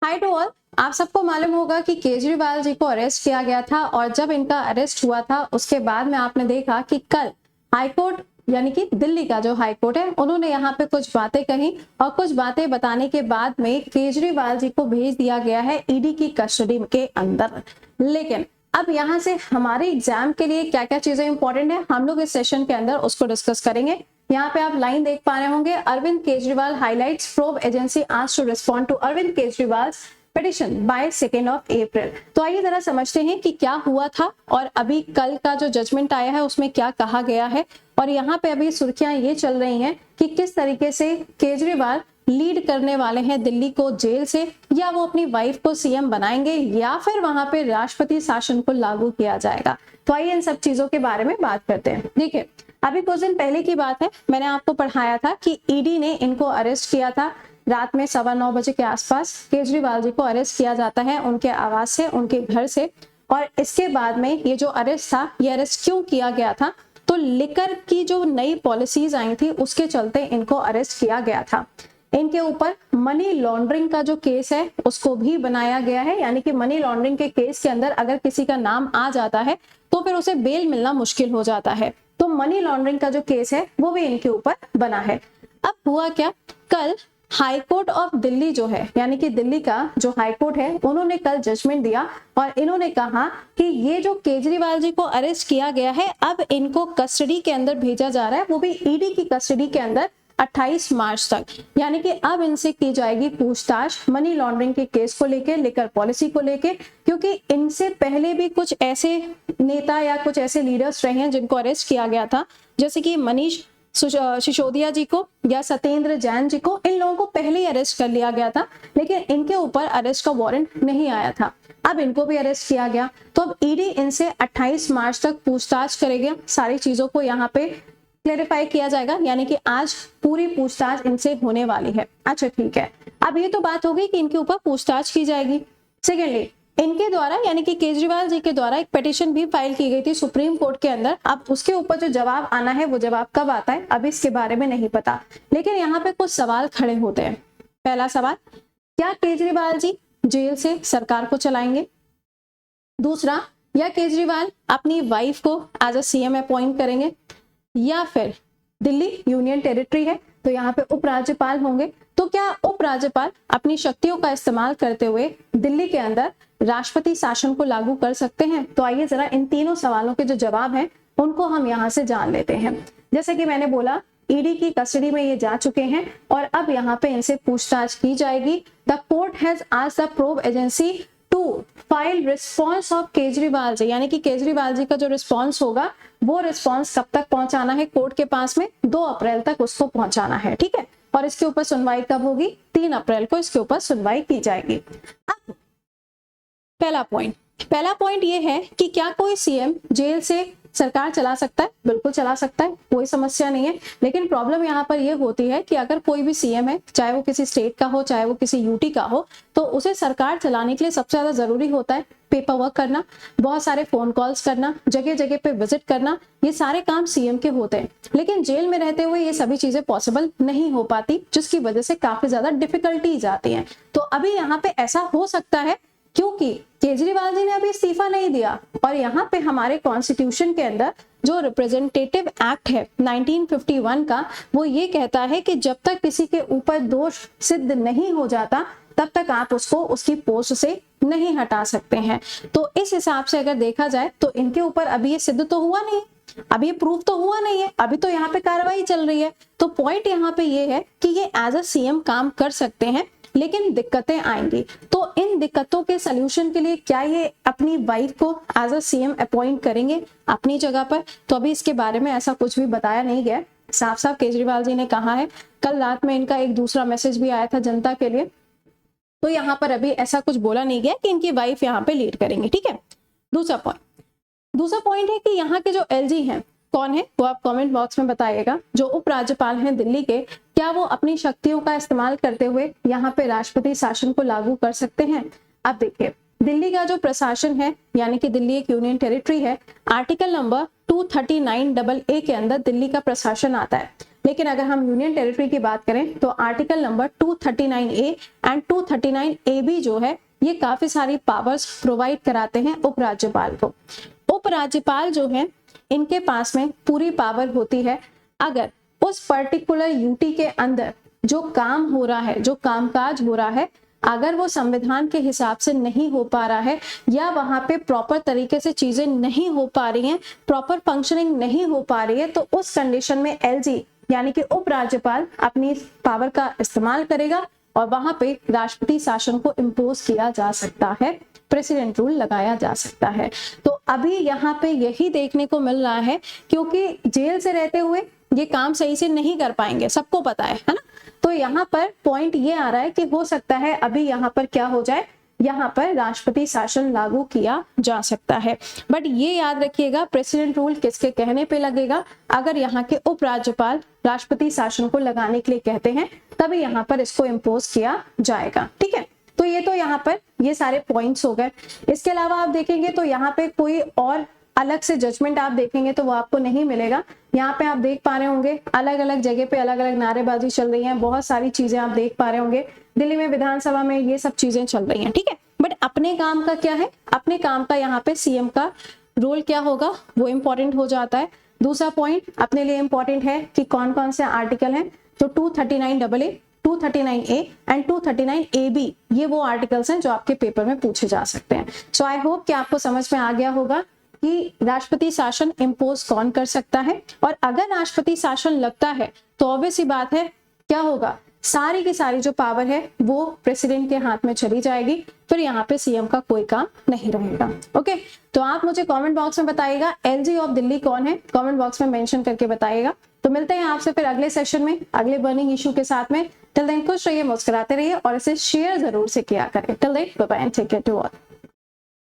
Hi to all. आप सबको मालूम होगा कि केजरीवाल जी को अरेस्ट किया गया था और जब इनका अरेस्ट हुआ था उसके बाद में आपने देखा कि कल हाईकोर्ट यानी कि दिल्ली का जो हाईकोर्ट है उन्होंने यहाँ पे कुछ बातें कही और कुछ बातें बताने के बाद में केजरीवाल जी को भेज दिया गया है ईडी की कस्टडी के अंदर। लेकिन अब यहाँ से हमारे एग्जाम के लिए क्या क्या चीजें इंपॉर्टेंट है हम लोग इस सेशन के अंदर उसको डिस्कस करेंगे। यहाँ पे आप लाइन देख पा रहे होंगे, Arvind Kejriwal highlights probe agency asked to respond to Arvind Kejriwal petition by 2 April. तो आइए जरा समझते हैं कि क्या हुआ था और अभी कल का जो जजमेंट आया है उसमें क्या कहा गया है। और यहाँ पे अभी सुर्खियां ये चल रही हैं कि किस तरीके से केजरीवाल लीड करने वाले हैं दिल्ली को जेल से, या वो अपनी वाइफ को सीएम बनाएंगे या फिर वहां पे राष्ट्रपति शासन को लागू किया जाएगा। तो आइए इन सब चीजों के बारे में बात करते हैं। देखिए, अभी कुछ दिन पहले की बात है, मैंने आपको पढ़ाया था कि ईडी ने इनको अरेस्ट किया था रात में 9:15 बजे के आसपास। केजरीवाल जी को अरेस्ट किया जाता है उनके आवास से, उनके घर से। और इसके बाद में ये जो अरेस्ट था, ये अरेस्ट क्यों किया गया था? तो लिकर की जो नई पॉलिसीज आई थी उसके चलते इनको अरेस्ट किया गया था। इनके ऊपर मनी लॉन्ड्रिंग का जो केस है उसको भी बनाया गया है, यानी कि मनी लॉन्ड्रिंग के केस के अंदर अगर किसी का नाम आ जाता है तो फिर उसे बेल मिलना मुश्किल हो जाता है। तो मनी लॉन्ड्रिंग का जो केस है वो भी इनके ऊपर बना है। अब हुआ क्या, कल हाई कोर्ट ऑफ दिल्ली जो है, यानी कि दिल्ली का जो हाई कोर्ट है, उन्होंने कल जजमेंट दिया और इन्होंने कहा कि ये जो केजरीवाल जी को अरेस्ट किया गया है अब इनको कस्टडी के अंदर भेजा जा रहा है, वो भी ईडी की कस्टडी के अंदर 28 मार्च तक। यानी कि अब इनसे की जाएगी पूछताछ मनी लॉन्ड्रिंग के केस को लेके, लिकर पॉलिसी को लेके, क्योंकि इनसे पहले भी कुछ ऐसे नेता या कुछ ऐसे लीडर्स रहे हैं जिनको अरेस्ट किया गया था, जैसे कि मनीष सिसोदिया जी को या सत्येंद्र जैन जी को। इन लोगों को पहले ही अरेस्ट कर लिया गया था लेकिन इनके ऊपर अरेस्ट का वारंट नहीं आया था। अब इनको भी अरेस्ट किया गया तो अब ईडी इनसे 28 मार्च तक पूछताछ करेगी, सारी चीजों को यहाँ पे क्लेरिफाई किया जाएगा, यानी कि आज पूरी पूछताछ इनसे होने वाली है। अच्छा ठीक है, अब ये तो बात हो गई कि इनके ऊपर पूछताछ की जाएगी। सेकेंडली, इनके द्वारा यानी कि केजरीवाल जी के द्वारा एक पिटीशन भी फाइल की गई थी सुप्रीम कोर्ट के अंदर। अब उसके ऊपर जो जवाब आना है वो जवाब कब आता है अभी इसके बारे में नहीं पता, लेकिन यहाँ पे कुछ सवाल खड़े होते हैं। पहला सवाल, क्या केजरीवाल जी जेल से सरकार को चलाएंगे? दूसरा, या केजरीवाल अपनी वाइफ को एज अ सीएम अपॉइंट करेंगे, या फिर दिल्ली यूनियन टेरिटरी है तो यहाँ पे उपराज्यपाल होंगे, तो क्या उपराज्यपाल अपनी शक्तियों का इस्तेमाल करते हुए दिल्ली के अंदर राष्ट्रपति शासन को लागू कर सकते हैं? तो आइए जरा इन तीनों सवालों के जो जवाब हैं उनको हम यहाँ से जान लेते हैं। जैसे कि मैंने बोला, ईडी की कस्टडी में ये जा चुके हैं और अब यहाँ पे इनसे पूछताछ की जाएगी। The court has asked the probe agency to file response of Kejriwal ji, यानी कि केजरीवाल जी का जो रिस्पॉन्स होगा वो रिस्पॉन्स कब तक पहुंचाना है कोर्ट के पास में? 2 अप्रैल तक उसको पहुंचाना है, ठीक है। और इसके ऊपर सुनवाई कब होगी? 3 अप्रैल को इसके ऊपर सुनवाई की जाएगी। अब पहला पॉइंट ये है कि क्या कोई सीएम जेल से सरकार चला सकता है? बिल्कुल चला सकता है, कोई समस्या नहीं है। लेकिन प्रॉब्लम यहाँ पर ये होती है कि अगर कोई भी सीएम है, चाहे वो किसी स्टेट का हो चाहे वो किसी यूटी का हो, तो उसे सरकार चलाने के लिए सबसे ज्यादा जरूरी होता है पेपर वर्क करना, बहुत सारे फोन कॉल्स करना, जगह जगह पे विजिट करना, ये सारे काम सीएम के होते हैं। लेकिन जेल में रहते हुए ये सभी चीजें पॉसिबल नहीं हो पाती, जिसकी वजह से काफी ज्यादा डिफिकल्टीज आती हैं। तो अभी यहाँ पे ऐसा हो सकता है क्योंकि केजरीवाल जी ने अभी इस्तीफा नहीं दिया और यहाँ पे हमारे कॉन्स्टिट्यूशन के अंदर जो रिप्रेजेंटेटिव एक्ट है 1951 का, वो ये कहता है कि जब तक किसी के ऊपर दोष सिद्ध नहीं हो जाता तब तक आप उसको उसकी पोस्ट से नहीं हटा सकते हैं। तो इस हिसाब से अगर देखा जाए तो इनके ऊपर अभी ये सिद्ध तो हुआ नहीं, अभी ये प्रूफ तो हुआ नहीं है, अभी तो यहाँ पे कार्रवाई चल रही है। तो पॉइंट यहाँ पे ये है कि ये एज अ सीएम काम कर सकते हैं, लेकिन दिक्कतें आएंगी। तो इन दिक्कतों के सलूशन के लिए क्या ये अपनी वाइफ को एज अ सीएम अपॉइंट करेंगे अपनी जगह पर? तो अभी इसके बारे में ऐसा कुछ भी बताया नहीं गया। साफ साफ केजरीवाल जी ने कहा है, कल रात में इनका एक दूसरा मैसेज भी आया था जनता के लिए, तो यहाँ पर अभी ऐसा कुछ बोला नहीं गया कि इनकी वाइफ यहाँ पे लीड करेंगे, ठीक है। दूसरा पॉइंट है कि यहाँ के जो एलजी हैं कौन है वो आप कमेंट बॉक्स में बताइएगा। जो उपराज्यपाल हैं दिल्ली के, क्या वो अपनी शक्तियों का इस्तेमाल करते हुए यहाँ पे राष्ट्रपति शासन को लागू कर सकते हैं? अब देखिए, दिल्ली का जो प्रशासन है, यानी कि दिल्ली एक यूनियन टेरिटरी है, आर्टिकल नंबर 239AA के अंदर दिल्ली का प्रशासन आता है। लेकिन अगर हम यूनियन टेरिटरी की बात करें तो article number 239A and 239AB जो है ये काफी सारी पावर्स प्रोवाइड कराते हैं उपराज्यपाल को। उपराज्यपाल जो है इनके पास में पूरी पावर होती है, अगर उस पर्टिकुलर यूटी के अंदर जो काम हो रहा है, जो कामकाज हो रहा है, अगर वो संविधान के हिसाब से नहीं हो पा रहा है या वहां पे प्रॉपर तरीके से चीजें नहीं हो पा रही हैं, प्रॉपर फंक्शनिंग नहीं हो पा रही है, तो उस कंडीशन में एलजी यानी कि उपराज्यपाल अपनी पावर का इस्तेमाल करेगा और वहां पे राष्ट्रपति शासन को इम्पोज किया जा सकता है, प्रेसिडेंट रूल लगाया जा सकता है। तो अभी यहाँ पे यही देखने को मिल रहा है, क्योंकि जेल से रहते हुए ये काम सही से नहीं कर पाएंगे, सबको पता है ना। तो यहाँ पर पॉइंट ये आ रहा है कि हो सकता है अभी यहाँ पर क्या हो जाए, यहाँ पर राष्ट्रपति शासन लागू किया जा सकता है। बट ये याद रखिएगा प्रेसिडेंट रूल किसके कहने पे लगेगा, अगर यहाँ के उपराज्यपाल राष्ट्रपति शासन को लगाने के लिए कहते हैं तभी यहाँ पर इसको इम्पोज किया जाएगा। ठीक है, तो ये तो यहाँ पर ये सारे पॉइंट्स हो गए। इसके अलावा आप देखेंगे तो यहाँ पे कोई और अलग से जजमेंट आप देखेंगे तो वो आपको नहीं मिलेगा। यहाँ पे आप देख पा रहे होंगे अलग अलग जगह पे अलग अलग नारेबाजी चल रही है, बहुत सारी चीजें आप देख पा रहे होंगे, दिल्ली में विधानसभा में ये सब चीजें चल रही हैं। ठीक है, बट अपने काम का क्या है, अपने काम का यहाँ पे सीएम का रोल क्या होगा वो इंपॉर्टेंट हो जाता है। दूसरा पॉइंट अपने लिए इंपॉर्टेंट है कि कौन कौन से आर्टिकल हैं, तो 239AA, 239A एंड 239AB ये वो आर्टिकल्स हैं जो आपके पेपर में पूछे जा सकते हैं। सो आई होप कि आपको समझ में आ गया होगा कि राष्ट्रपति शासन इम्पोज कौन कर सकता है, और अगर राष्ट्रपति शासन लगता है तो ऑब्वियस सी बात है क्या होगा, सारी की सारी जो पावर है वो प्रेसिडेंट के हाथ में चली जाएगी, फिर यहाँ पे सीएम का कोई काम नहीं रहेगा। ओके, तो आप मुझे कमेंट बॉक्स में बताइएगा एलजी ऑफ दिल्ली कौन है, कमेंट बॉक्स में मेंशन करके बताइएगा। तो मिलते हैं आपसे फिर अगले सेशन में अगले बर्निंग इशू के साथ में। टिल देन खुश रहिए, मुस्कुराते रहिए और इसे शेयर जरूर से किया करें। Till then bye bye and take care to all.